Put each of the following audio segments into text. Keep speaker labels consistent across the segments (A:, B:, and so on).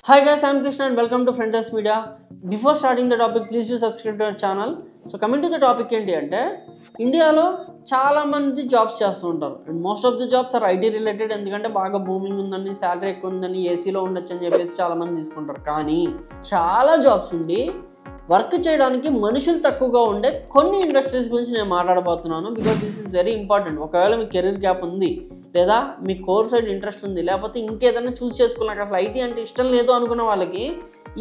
A: Hi guys, I'm Krishna and welcome to Frontless Media. Before starting the topic, please do subscribe to our channel. So coming to the topic ఏంటి అంటే ఇండియాలో చాలా మంది jobs చేస్తూ ఉంటారు and most of the jobs or IT related. ఎందుకంటే బాగా booming ఉందని, శాలరీ ఎక్కువ ఉందని, ఏసీలో ఉండొచ్చు అని చెప్పేసి చాలా మంది తీసుకుంటారు. కానీ చాలా జాబ్స్ ఉండి వర్క్ చేయడానికి మనుషులు తక్కువగా ఉండే కొన్ని ఇండస్ట్రీస్ గురించి నేను మాట్లాడబోతున్నాను. Because this is very important. ఒకవేళ మీ కెరీర్ గ్యాప్ ఉంది, లేదా మీ కోర్ సైడ్ ఇంట్రెస్ట్ ఉంది, లేకపోతే ఇంకేదైనా చూస్ చేసుకున్నాక అసలు ఐటీ అంటే ఇష్టం లేదు అనుకున్న వాళ్ళకి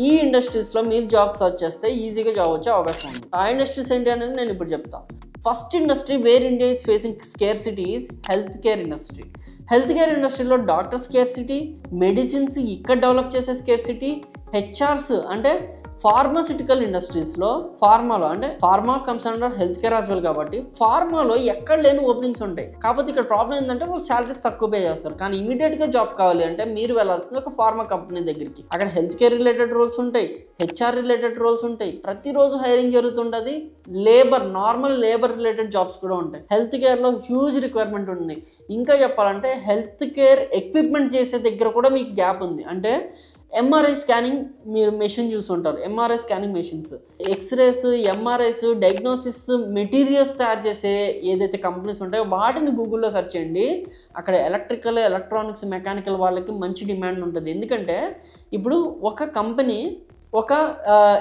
A: ఈ ఇండస్ట్రీస్లో మీరు జాబ్ సర్చ్ చేస్తే ఈజీగా జాబ్ వచ్చే అవకాశం ఉంది. ఆ ఇండస్ట్రీస్ ఏంటి అనేది నేను ఇప్పుడు చెప్తాను. First industry where India is facing scarcity is health care industry. Health care ఇండస్ట్రీలో డాక్టర్ స్కేర్సిటీ, మెడిసిన్స్ ఇక్కడ డెవలప్ చేసే స్కేర్సిటీ, హెచ్ఆర్స్ అంటే ఫార్మాసిటికల్ ఇండస్ట్రీస్లో ఫార్మాలో అంటే pharma comes under health care as well. కాబట్టి ఫార్మాలో ఎక్కడ లేని ఓపెనింగ్స్ ఉంటాయి. కాకపోతే ఇక్కడ ప్రాబ్లం ఏంటంటే వాళ్ళు శాలరీస్ తక్కువ పే చేస్తారు. కానీ ఇమీడియట్గా జాబ్ కావాలి అంటే మీరు వెళ్ళాల్సింది ఒక ఫార్మా కంపెనీ దగ్గరికి. అక్కడ హెల్త్ కేర్ రిలేటెడ్ రోల్స్ ఉంటాయి, హెచ్ఆర్ రిలేటెడ్ రోల్స్ ఉంటాయి, ప్రతిరోజు హైరింగ్ జరుగుతుంటుంది. నార్మల్ లేబర్ రిలేటెడ్ జాబ్స్ కూడా ఉంటాయి. హెల్త్ కేర్లో హ్యూజ్ రిక్వైర్మెంట్ ఉంది. ఇంకా చెప్పాలంటే హెల్త్ కేర్ ఎక్విప్మెంట్ చేసే దగ్గర కూడా మీకు గ్యాప్ ఉంది. అంటే ఎంఆర్ఐ స్కానింగ్ మీరు మెషిన్ చూస్తుంటారు, MRI scanning machines, X-rays, MRIs, diagnosis materials తయారు చేసే ఏదైతే కంపెనీస్ ఉంటాయో వాటిని గూగుల్లో సెర్చ్ చేయండి. అక్కడ ఎలక్ట్రికల్, ఎలక్ట్రానిక్స్, మెకానికల్ వాళ్ళకి మంచి డిమాండ్ ఉంటుంది. ఎందుకంటే ఇప్పుడు ఒక కంపెనీ ఒక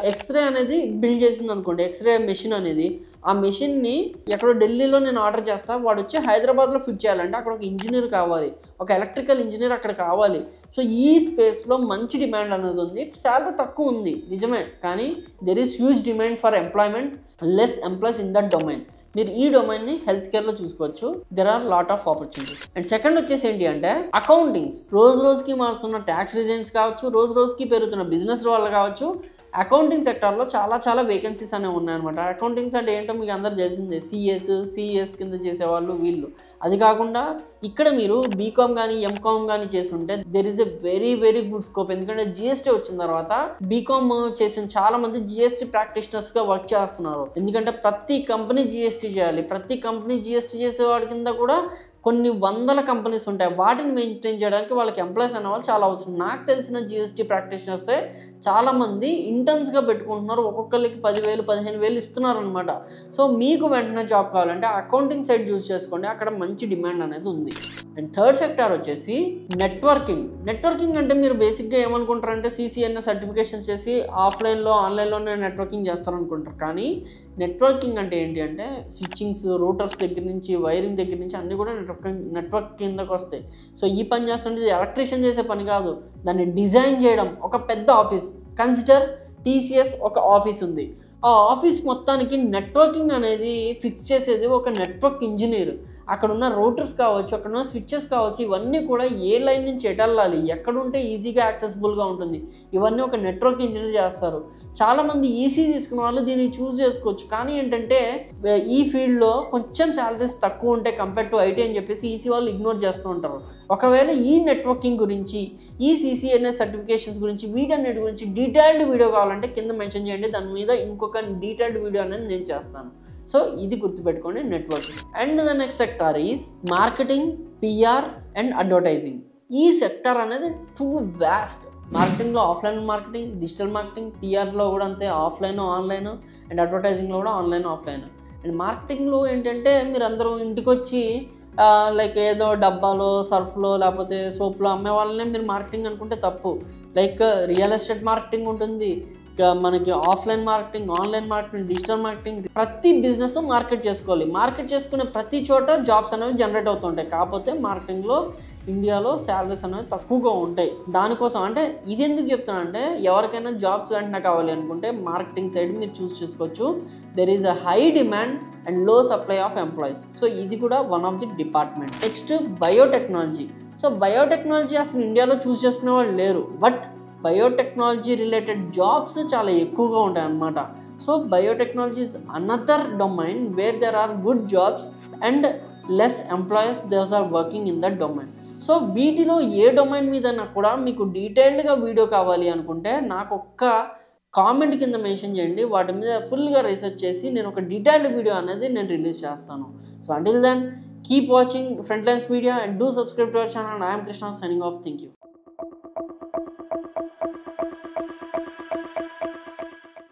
A: ఎక్స్రే అనేది బిల్డ్ చేసింది అనుకోండి, ఎక్స్రే మెషిన్ అనేది, ఆ మెషిన్ని ఎక్కడో ఢిల్లీలో నేను ఆర్డర్ చేస్తా, వాడు వచ్చి హైదరాబాద్లో ఫిట్ చేయాలంటే అక్కడ ఒక ఇంజనీర్ కావాలి, ఒక ఎలక్ట్రికల్ ఇంజనీర్ అక్కడ కావాలి. సో ఈ స్పేస్లో మంచి డిమాండ్ అనేది ఉంది. శాలరీ తక్కువ ఉంది నిజమే, కానీ there is huge demand for employment, less employees in that domain. మీరు ఈ డొమైన్ని హెల్త్ కేర్లో చూసుకోవచ్చు. There are lot of opportunities. And second వచ్చేసి ఏంటి అంటే అకౌంటింగ్స్. రోజుకి మారుతున్న ట్యాక్స్ రిజైన్స్ కావచ్చు, రోజుకి పెరుగుతున్న బిజినెస్ వాళ్ళు కావచ్చు, అకౌంటింగ్ సెక్టార్లో చాలా వేకెన్సీస్ అనేవి ఉన్నాయన్నమాట. అకౌంటింగ్స్ అంటే ఏంటో మీకు అందరూ తెలిసిందే, సిఎస్ కింద చేసేవాళ్ళు వీళ్ళు. అది కాకుండా ఇక్కడ మీరు బీకామ్ కానీ ఎంకామ్ కానీ చేసి ఉంటే there is a very good scope. ఎందుకంటే జిఎస్టీ వచ్చిన తర్వాత బీకామ్ చేసిన చాలా మంది జిఎస్టీ ప్రాక్టీషనర్స్గా వర్క్ చేస్తున్నారు. ఎందుకంటే ప్రతి కంపెనీ జిఎస్టీ చేయాలి. ప్రతి కంపెనీ జిఎస్టీ చేసేవాడి కింద కూడా కొన్ని వందల కంపెనీస్ ఉంటాయి. వాటిని మెయింటైన్ చేయడానికి వాళ్ళకి ఎంప్లాయీస్ అనేవాళ్ళు చాలా అవసరం. నాకు తెలిసిన జిఎస్టీ ప్రాక్టీషనర్సే చాలామంది ఇంటర్న్స్గా పెట్టుకుంటున్నారు. ఒక్కొక్కరికి 10,000, 15,000 ఇస్తున్నారు అనమాట. సో మీకు వెంటనే జాబ్ కావాలంటే అకౌంటింగ్ సైడ్ చూస్ చేసుకోండి, అక్కడ మంచి డిమాండ్ అనేది ఉంది. అండ్ థర్డ్ సెక్టార్ వచ్చేసి నెట్వర్కింగ్ అంటే మీరు బేసిక్గా ఏమనుకుంటారంటే సిసిఎన్ఏ సర్టిఫికేషన్స్ చేసి ఆఫ్లైన్లో ఆన్లైన్లోనే నెట్వర్కింగ్ చేస్తారనుకుంటారు. కానీ నెట్వర్కింగ్ అంటే ఏంటి అంటే స్విచ్చింగ్స్, రూటర్స్ దగ్గర నుంచి, వైరింగ్ దగ్గర నుంచి అన్నీ కూడా నెట్వర్క్ కిందకు వస్తాయి. సో ఈ పని చేస్తుంటే ఎలక్ట్రీషియన్ చేసే పని కాదు, దాన్ని డిజైన్ చేయడం. ఒక పెద్ద ఆఫీస్, కన్సిడర్ టీసీఎస్ ఒక ఆఫీస్ ఉంది. ఆ ఆఫీస్ మొత్తానికి నెట్వర్కింగ్ అనేది ఫిక్స్ చేసేది ఒక నెట్వర్క్ ఇంజనీర్. అక్కడ ఉన్న రూటర్స్ కావచ్చు, అక్కడ ఉన్న స్విచ్చెస్ కావచ్చు, ఇవన్నీ కూడా ఏ లైన్ నుంచి ఎటెళ్ళాలి, ఎక్కడుంటే ఈజీగా యాక్సెసిబుల్గా ఉంటుంది, ఇవన్నీ ఒక నెట్వర్క్ ఇంజనీర్ చేస్తారు. చాలామంది ఈసీ తీసుకున్న వాళ్ళు దీన్ని చూస్ చేసుకోవచ్చు. కానీ ఏంటంటే ఈ ఫీల్డ్లో కొంచెం శాలరీస్ తక్కువ ఉంటాయి కంపేర్ టు ఐటీ అని చెప్పేసి ఈసీ వాళ్ళు ఇగ్నోర్ చేస్తూ ఉంటారు. ఒకవేళ ఈ నెట్వర్కింగ్ గురించి, ఈ సిసిఎన్ఏ సర్టిఫికేషన్స్ గురించి, వీటన్నిటి గురించి డీటెయిల్డ్ వీడియో కావాలంటే కింద మెన్షన్ చేయండి. దాని మీద ఇంకొక డీటెయిల్డ్ వీడియో అనేది నేను చేస్తాను. సో ఇది గుర్తుపెట్టుకోండి, networking. And the next sector is marketing, PR and advertising. ఈ సెక్టార్ అనేది టూ వ్యాస్ట్. మార్కెటింగ్లో ఆఫ్లైన్ మార్కెటింగ్, డిజిటల్ మార్కెటింగ్, పిఆర్లో కూడా అంతే, ఆఫ్లైన్, ఆన్లైన్, అండ్ అడ్వర్టైజింగ్లో కూడా ఆన్లైన్, ఆఫ్లైన్. అండ్ మార్కెటింగ్లో ఏంటంటే మీరు అందరూ ఇంటికి వచ్చి లైక్ ఏదో డబ్బాలో, సర్ఫ్లో, లేకపోతే సోప్లో అమ్మే వాళ్ళనే మీరు మార్కెటింగ్ అనుకుంటే తప్పు. లైక్ రియల్ ఎస్టేట్ మార్కెటింగ్ ఉంటుంది, మనకి offline marketing, online marketing, digital marketing. ప్రతి బిజినెస్ మార్కెట్ చేసుకోవాలి. మార్కెట్ చేసుకునే ప్రతి చోట జాబ్స్ అనేవి జనరేట్ అవుతుంటాయి. కాకపోతే మార్కెటింగ్లో ఇండియాలో శాలరీస్ అనేవి తక్కువగా ఉంటాయి. దానికోసం అంటే ఇది ఎందుకు చెప్తాను అంటే ఎవరికైనా జాబ్స్ వెంటనే కావాలి అనుకుంటే మార్కెటింగ్ సైడ్ మీరు చూస్ చేసుకోవచ్చు. There is a high demand and లో సప్లై ఆఫ్ ఎంప్లాయీస్. సో ఇది కూడా one of the department. Next biotechnology. So biotechnology అసలు ఇండియాలో చూస్ చేసుకునే వాళ్ళు లేరు, బట్ బయోటెక్నాలజీ రిలేటెడ్ జాబ్స్ చాలా ఎక్కువగా ఉంటాయి అన్నమాట. So biotechnology is another domain where there are good jobs and less employees those are working in that domain. So వీటిలో ఏ డొమైన్ మీద కూడా మీకు డీటెయిల్డ్గా వీడియో కావాలి అనుకుంటే నాకు ఒక్క కామెంట్ కింద మెన్షన్ చేయండి. వాటి మీద ఫుల్గా రీసెర్చ్ చేసి నేను ఒక డీటెయిల్డ్ వీడియో అనేది నేను రిలీజ్ చేస్తాను. So until then keep watching Frontless Media and do subscribe to our channel. And I am Krishna signing off. Thank you.